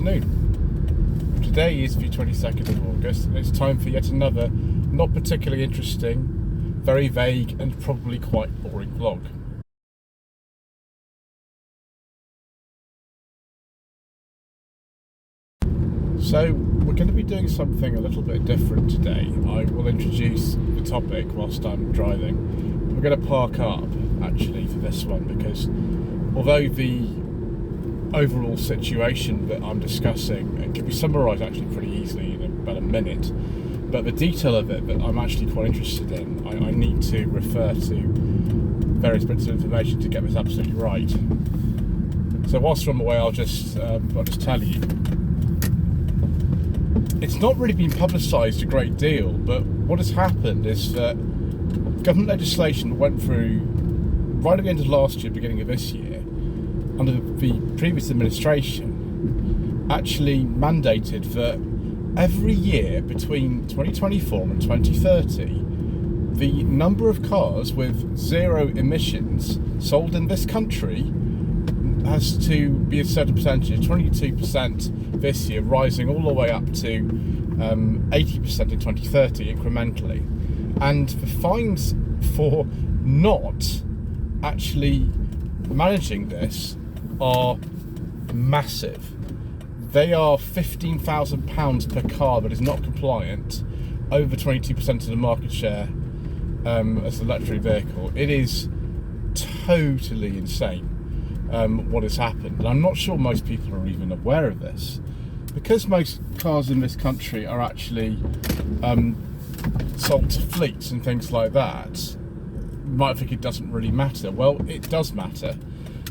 afternoon. Today is the 22nd of August and it's time for yet another not particularly interesting, very vague and probably quite boring vlog. So we're going to be doing something a little bit different today. I will introduce the topic whilst I'm driving. We're going to park up actually for this one because although the overall situation that I'm discussing, it can be summarised actually pretty easily in about a minute, but the detail of it that I'm actually quite interested in, I need to refer to various bits of information to get this absolutely right. So whilst I'm away, I'll just tell you. It's not really been publicised a great deal, but what has happened is that government legislation went through right at the end of last year, beginning of this year, under the previous administration, actually mandated that every year between 2024 and 2030, the number of cars with zero emissions sold in this country has to be a certain percentage, 22% this year, rising all the way up to 80% in 2030 incrementally. And the fines for not actually managing this are massive. They are £15,000 per car that is not compliant, over 22% of the market share as an electric vehicle. It is totally insane what has happened, and I'm not sure most people are even aware of this, because most cars in this country are actually sold to fleets and things like that. You might think it doesn't really matter. Well, it does matter,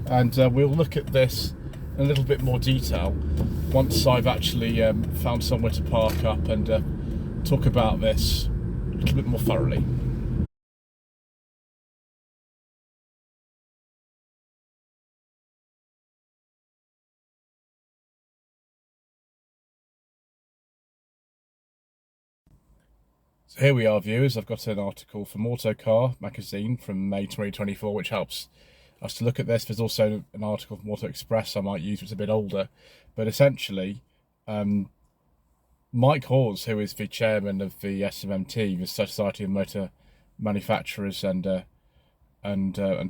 and we'll look at this in a little bit more detail once I've actually found somewhere to park up and talk about this a little bit more thoroughly. So here we are, viewers. I've got an article from Autocar magazine from May 2024, which helps us to look at this. There's also an article from Auto Express I might use, which is a bit older. But essentially, Mike Hawes, who is the chairman of the SMMT, the Society of Motor Manufacturers and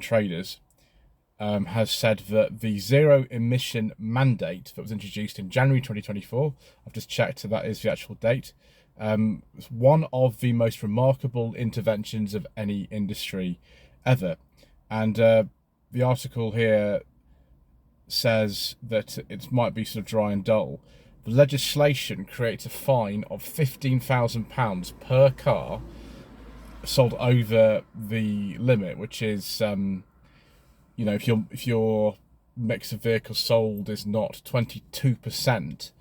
Traders, has said that the zero emission mandate that was introduced in January 2024, I've just checked that is the actual date, one of the most remarkable interventions of any industry ever. And the article here says that it might be sort of dry and dull. The legislation creates a fine of £15,000 per car sold over the limit, which is, you know, if your mix of vehicles sold is not 22%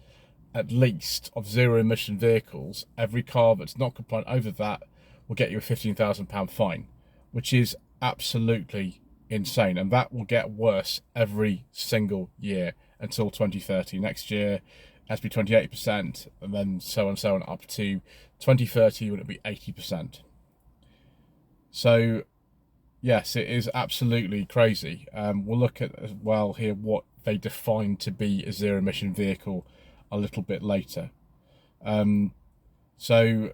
at least of zero emission vehicles, every car that's not compliant over that will get you a £15,000 fine, which is absolutely insane. And that will get worse every single year until 2030. Next year it has to be 28%, and then so on up to 2030 when it'll be 80%. So yes, it is absolutely crazy. We'll look at as well here what they define to be a zero emission vehicle a little bit later. So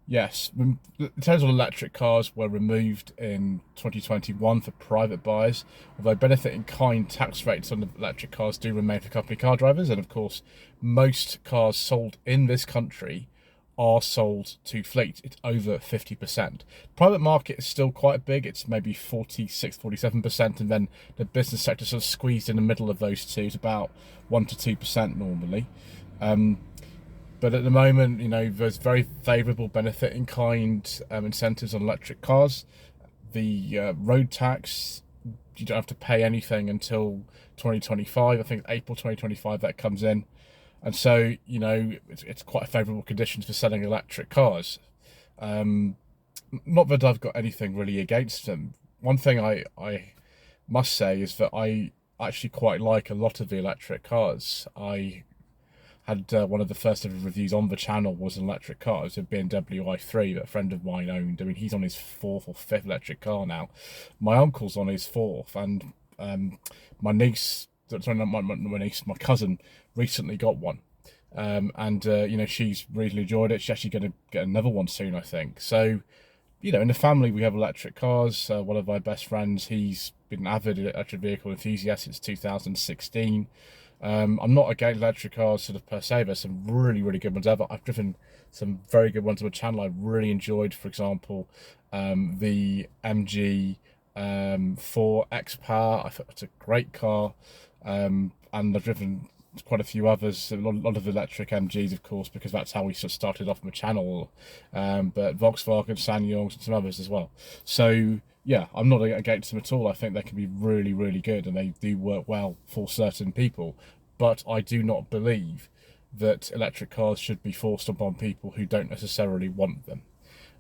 yes, the total electric cars were removed in 2021 for private buyers, although benefit in kind tax rates on the electric cars do remain for company car drivers. And of course, most cars sold in this country are sold to fleet. It's over 50%. Private market is still quite big. It's maybe 46, 47%. And then the business sector sort of squeezed in the middle of those two. It's about 1 to 2% normally. But at the moment, you know, there's very favourable benefit in kind incentives on electric cars. The road tax, you don't have to pay anything until 2025. I think April 2025 that comes in. And so, you know, it's quite favourable conditions for selling electric cars. Not that I've got anything really against them. One thing I must say is that I actually quite like a lot of the electric cars. I had one of the first ever reviews on the channel was an electric car. It was a BMW i3 that a friend of mine owned. I mean, he's on his 4th or 5th electric car now. My uncle's on his 4th, and my niece sorry, not my niece, my cousin recently got one. And you know, she's really enjoyed it. She's actually going to get another one soon, I think. So, you know, in the family we have electric cars. One of my best friends, he's been an avid electric vehicle enthusiast since 2016. I'm not against electric cars sort of per se. There's some really good ones ever. I've driven some very good ones on the channel. I really enjoyed, for example, the MG 4X Power. I thought it's a great car, and I've driven quite a few others, a lot of electric MGs, of course, because that's how we sort of started off on the channel, but Volkswagen, SsangYongs, and some others as well. So yeah, I'm not against them at all. I think they can be really good, and they do work well for certain people, but I do not believe that electric cars should be forced upon people who don't necessarily want them.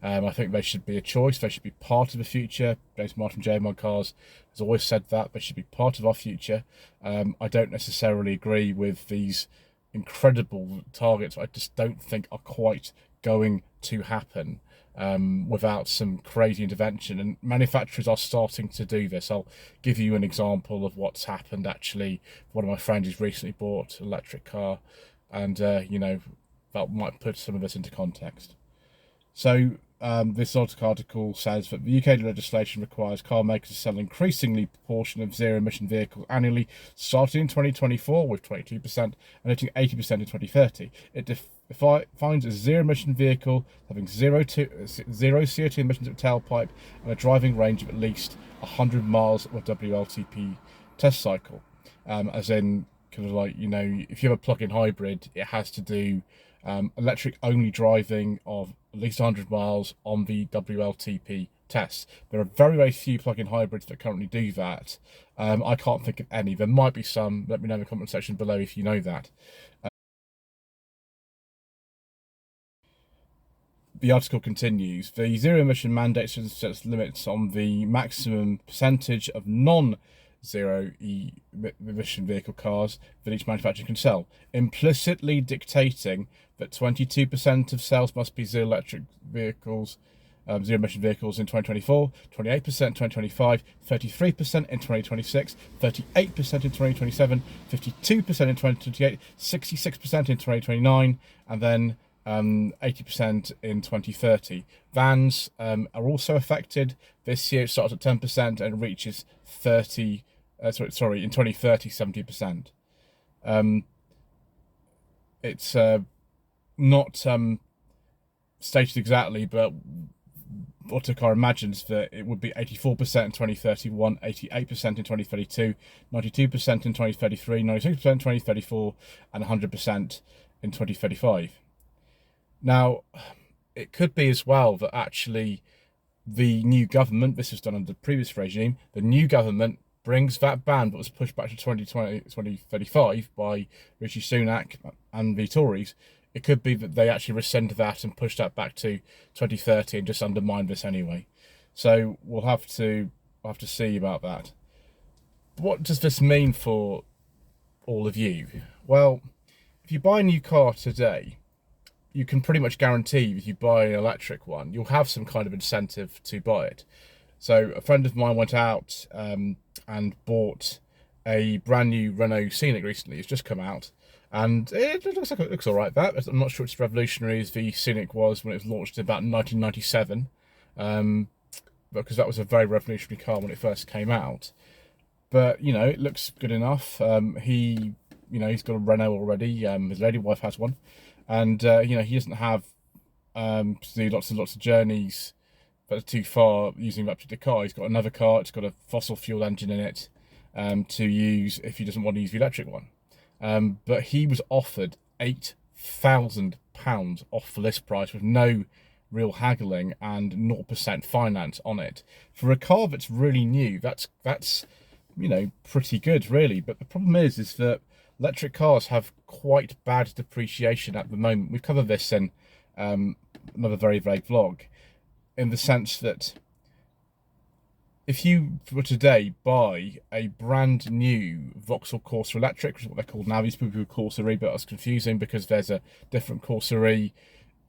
I think they should be a choice. They should be part of the future. James Martin JMod Cars has always said that. They should be part of our future. I don't necessarily agree with these incredible targets. I just don't think are quite going to happen without some crazy intervention. And manufacturers are starting to do this. I'll give you an example of what's happened actually. One of my friends who's recently bought an electric car, and you know, that might put some of this into context. So this article says that the UK legislation requires car makers to sell an increasingly proportion of zero-emission vehicles annually, starting in 2024 with 22% and hitting 80% in 2030. It defines a zero-emission vehicle having zero CO2 emissions of tailpipe and a driving range of at least 100 miles of WLTP test cycle. As in, kind of like, you know, if you have a plug-in hybrid, it has to do electric only driving of at least 100 miles on the WLTP tests. There are very few plug-in hybrids that currently do that. I can't think of any. There might be some. Let me know in the comment section below if you know that. The article continues. The zero emission mandate sets limits on the maximum percentage of non-zero emission vehicle cars that each manufacturer can sell, implicitly dictating that 22% of sales must be zero electric vehicles, zero emission vehicles in 2024, 28% in 2025, 33% in 2026, 38% in 2027, 52% in 2028, 66% in 2029, and then 80% in 2030. Vans are also affected. This year it starts at 10% and reaches in 2030, 70%. It's not stated exactly, but Autocar imagines that it would be 84% in 2031, 88% in 2032, 92% in 2033, 96% in 2034, and 100% in 2035. Now, it could be as well that actually the new government, this was done under the previous regime, the new government brings that ban that was pushed back to 2035 by Rishi Sunak and the Tories. It could be that they actually rescind that and push that back to 2030 and just undermine this anyway. So we'll have to see about that. What does this mean for all of you? Well, if you buy a new car today, you can pretty much guarantee if you buy an electric one, you'll have some kind of incentive to buy it. So a friend of mine went out and bought a brand new Renault Scenic recently. It's just come out, and it looks like it looks all right. That I'm not sure it's revolutionary as the Scenic was when it was launched in about 1997, because that was a very revolutionary car when it first came out. But you know, it looks good enough. He's got a Renault already. His lady wife has one, and you know, he doesn't have to do lots and lots of journeys that are too far using that particular car. He's got another car. It's got a fossil fuel engine in it to use if he doesn't want to use the electric one. But he was offered £8,000 off the list price with no real haggling and 0% finance on it for a car that's really new. That's you know, pretty good really. But the problem is that electric cars have quite bad depreciation at the moment. We've covered this in another very vague vlog, in the sense that if you were today buy a brand new Vauxhall Corsa Electric, which is what they're called now, these people call Corsa E, but it's confusing because there's a different Corsa E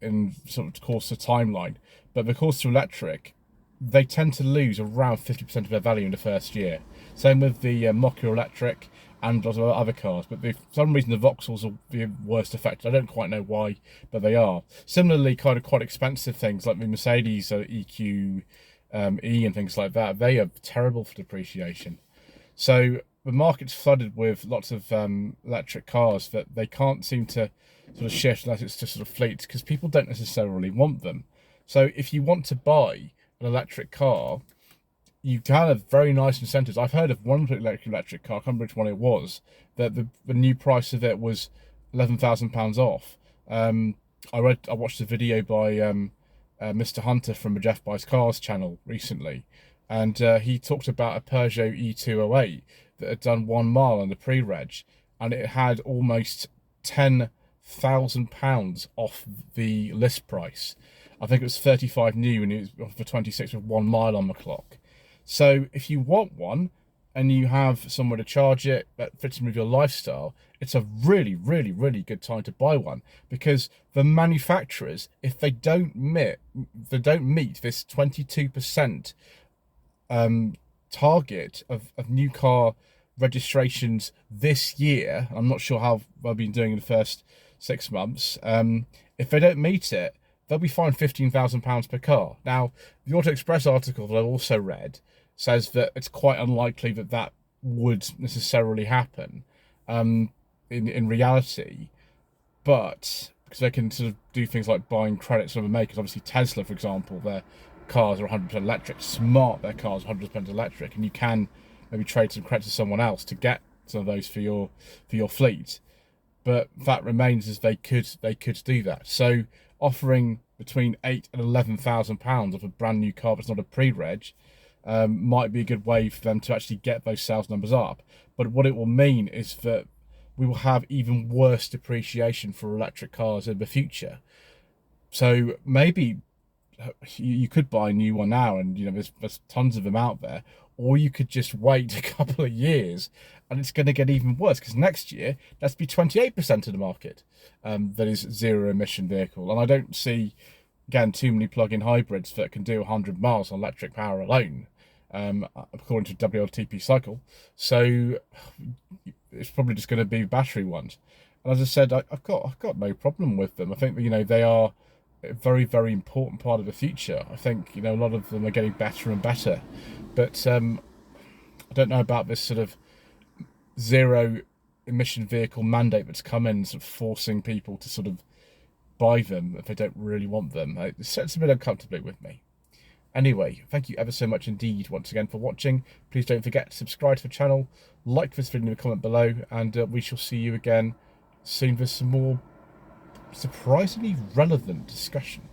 in sort of Corsa timeline. But the Corsa Electric, they tend to lose around 50% of their value in the first year. Same with the Mokka Electric and lots of other cars, but for some reason the Vauxhalls are the worst affected. I don't quite know why, but they are. Similarly, kind of quite expensive things like the Mercedes EQ E and things like that, they are terrible for depreciation. So the market's flooded with lots of electric cars that they can't seem to sort of shift unless it's just sort of fleets, because people don't necessarily want them. So if you want to buy an electric car, you can have very nice incentives. I've heard of one electric car, I can't remember which one it was, that the new price of it was £11,000 off. I watched a video by Mr. Hunter from the Jeff Buys Cars channel recently, and he talked about a Peugeot E208 that had done 1 mile on the pre-reg, and it had almost £10,000 off the list price. I think it was 35 new and it was for 26 with 1 mile on the clock. So if you want one and you have somewhere to charge it that fits in with your lifestyle, it's a really, really, really good time to buy one, because the manufacturers, if they don't meet this 22% target of new car registrations this year, I'm not sure how they've been doing in the first 6 months, if they don't meet it, they'll be fined £15,000 per car. Now, the Auto Express article that I also read says that it's quite unlikely that that would necessarily happen in reality, but because they can sort of do things like buying credits from the makers. Obviously, Tesla, for example, their cars are 100% electric. Smart, their cars are 100% electric, and you can maybe trade some credits to someone else to get some of those for your fleet. But that remains as they could do that. So offering between £8,000 and £11,000 of a brand new car that's not a pre-reg might be a good way for them to actually get those sales numbers up. But what it will mean is that we will have even worse depreciation for electric cars in the future. So maybe you could buy a new one now, and there's tons of them out there, or you could just wait a couple of years and it's going to get even worse, because next year that's be 28% of the market that is zero emission vehicle. And I don't see, again, too many plug-in hybrids that can do 100 miles on electric power alone, according to WLTP cycle. So it's probably just going to be battery ones. And as I said, I've got no problem with them. I think they are a very, very important part of the future. I think a lot of them are getting better and better, but I don't know about this sort of zero emission vehicle mandate that's come in, sort of forcing people to sort of buy them if they don't really want them. It sits a bit uncomfortably with me. Anyway, thank you ever so much indeed once again for watching. Please don't forget to subscribe to the channel, like this video in the comment below, and we shall see you again soon with some more surprisingly relevant discussion.